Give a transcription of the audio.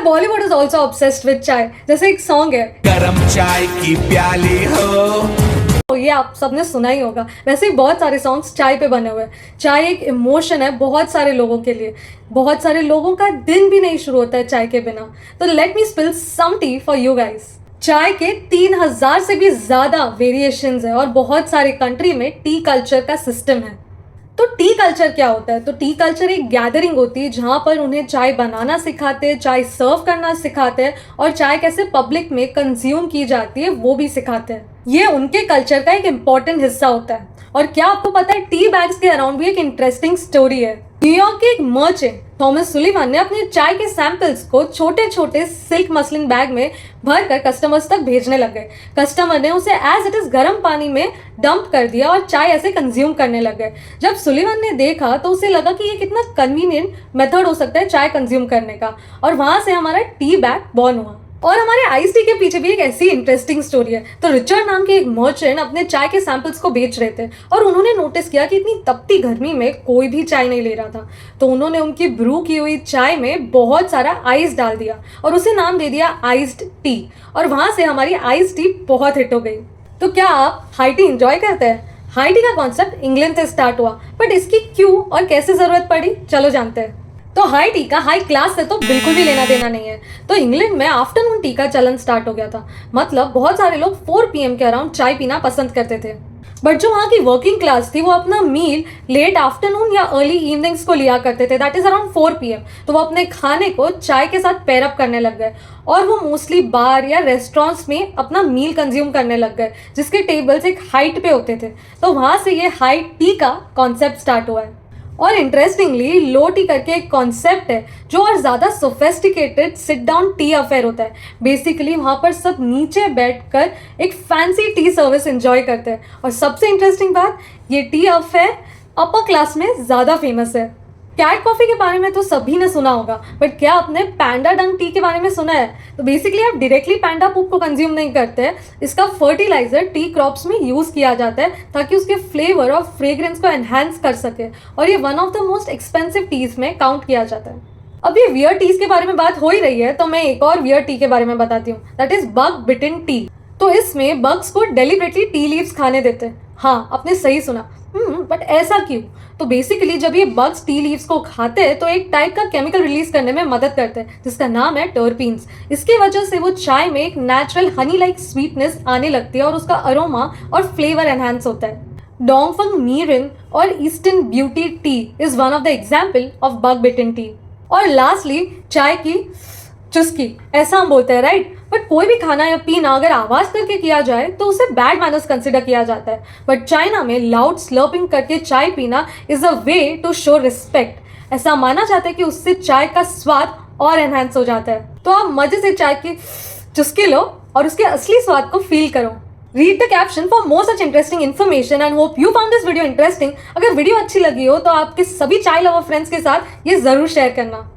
Bollywood is also obsessed with चाय। जैसे एक सॉन्ग है, गरम चाय की प्याली हो, ये आप सबने सुना ही होगा। वैसे ही बहुत सारे सॉन्ग्स चाय पे बने हुए हैं। चाय एक इमोशन है बहुत सारे लोगों के लिए। बहुत सारे लोगों का दिन भी नहीं शुरू होता है चाय के बिना। तो let me spill some tea for you guys. चाय के 3000 से भी ज़्यादा वेरिएशंस है और बहुत सारे कंट्री में टी कल्चर का सिस्टम है। तो टी कल्चर क्या होता है? तो टी कल्चर एक गैदरिंग होती है जहाँ पर उन्हें चाय बनाना सिखाते हैं, चाय सर्व करना सिखाते हैं और चाय कैसे पब्लिक में कंज्यूम की जाती है वो भी सिखाते हैं। ये उनके कल्चर का एक इम्पॉर्टेंट हिस्सा होता है। और क्या आपको पता है, टी बैग्स के अराउंड भी एक इंटरेस्टिंग स्टोरी है। न्यूयॉर्क के एक मर्चेंट थॉमस सुलिवन ने अपने चाय के सैंपल्स को छोटे छोटे सिल्क मसलिन बैग में भरकर कस्टमर्स तक भेजने लग गए। कस्टमर ने उसे एज इट इज गर्म पानी में डंप कर दिया और चाय ऐसे कंज्यूम करने लग गए। जब सुलिवन ने देखा तो उसे लगा कि ये कितना कन्वीनियंट मेथड हो सकता है चाय कंज्यूम करने का, और वहां से हमारा टी बैग बॉर्न हुआ। और हमारे आइस टी के पीछे भी एक ऐसी इंटरेस्टिंग स्टोरी है। तो रिचर्ड नाम के एक मर्चेंट अपने चाय के सैंपल्स को बेच रहे थे और उन्होंने नोटिस किया कि इतनी तपती गर्मी में कोई भी चाय नहीं ले रहा था। तो उन्होंने उनकी ब्रू की हुई चाय में बहुत सारा आइस डाल दिया और उसे नाम दे दिया आइस्ड टी, और वहां से हमारी आइस टी बहुत हिट हो गई। तो क्या आप हाई टी एंजॉय करते हैं? हाई टी का कॉन्सेप्ट इंग्लैंड से स्टार्ट हुआ, बट इसकी क्यों और कैसे जरूरत पड़ी, चलो जानते हैं। तो हाई टी का हाई क्लास से तो बिल्कुल भी लेना देना नहीं है। तो इंग्लैंड में आफ्टरनून टी का चलन स्टार्ट हो गया था। मतलब बहुत सारे लोग 4 PM के अराउंड चाय पीना पसंद करते थे। बट जो वहाँ की वर्किंग क्लास थी वो अपना मील लेट आफ्टरनून या अर्ली इवनिंग्स को लिया करते थे, दैट इज अराउंड 4 PM। तो वो अपने खाने को चाय के साथ पेयर अप करने लग गए और वो मोस्टली बार या रेस्टोरेंट्स में अपना मील कंज्यूम करने लग गए जिसके टेबल्स एक हाइट पे होते थे। तो वहाँ से ये हाई टी का कॉन्सेप्ट स्टार्ट हुआ है। और इंटरेस्टिंगली लो टी करके एक कॉन्सेप्ट है जो और ज़्यादा sophisticated sit down T affair होता है। बेसिकली वहाँ पर सब नीचे बैठकर एक फैंसी टी सर्विस एंजॉय करते हैं। और सबसे इंटरेस्टिंग बात, ये टी अफेयर अपर क्लास में ज़्यादा फेमस है। कैट कॉफ़ी के बारे में तो सभी ने सुना होगा, बट क्या आपने पैंडा डंग टी के बारे में सुना है? तो बेसिकली आप डायरेक्टली पैंडा पूप को कंज्यूम नहीं करते हैं। इसका फर्टिलाइजर टी क्रॉप्स में यूज़ किया जाता है ताकि उसके फ्लेवर और फ्रेग्रेंस को एनहांस कर सके, और ये one of the most expensive teas में काउंट किया जाता है। अब ये वियर टीज के बारे में बात हो ही रही है तो मैं एक और वियर टी के बारे में बताती हूँ, that is bug bitten tea. तो इसमें बग्स को डेलिबरेटली टी लीव्स खाने देते हैं। हाँ, आपने सही सुना। बट ऐसा क्यों? तो बेसिकली जब ये बग्स टी लीव्स को खाते हैं तो एक टाइप का केमिकल रिलीज करने में मदद करते हैं जिसका नाम है टर्पीन्स। इसकी वजह से वो चाय में एक नेचुरल हनी लाइक स्वीटनेस आने लगती है और उसका अरोमा और फ्लेवर एनहांस होता है। डोंगफंग मीरिन और eastern beauty tea is one of the example of bug bitten tea. और लास्टली चाय की चुस्की, ऐसा हम बोलते हैं, राइट? बट कोई भी खाना या पीना अगर आवाज करके किया जाए तो उसे बैड मैनर्स कंसिडर किया जाता है। बट चाइना में लाउड स्लर्पिंग करके चाय पीना is a way to show respect. ऐसा माना जाता है कि उससे चाय का स्वाद और एनहांस हो जाता है। तो आप मजे से चाय की चुस्की लो और उसके असली स्वाद को फील करो। Read the caption for more such interesting information and hope you found this video interesting। अगर वीडियो अच्छी लगी हो तो आपके सभी चाय लवर फ्रेंड्स के साथ ये जरूर शेयर करना।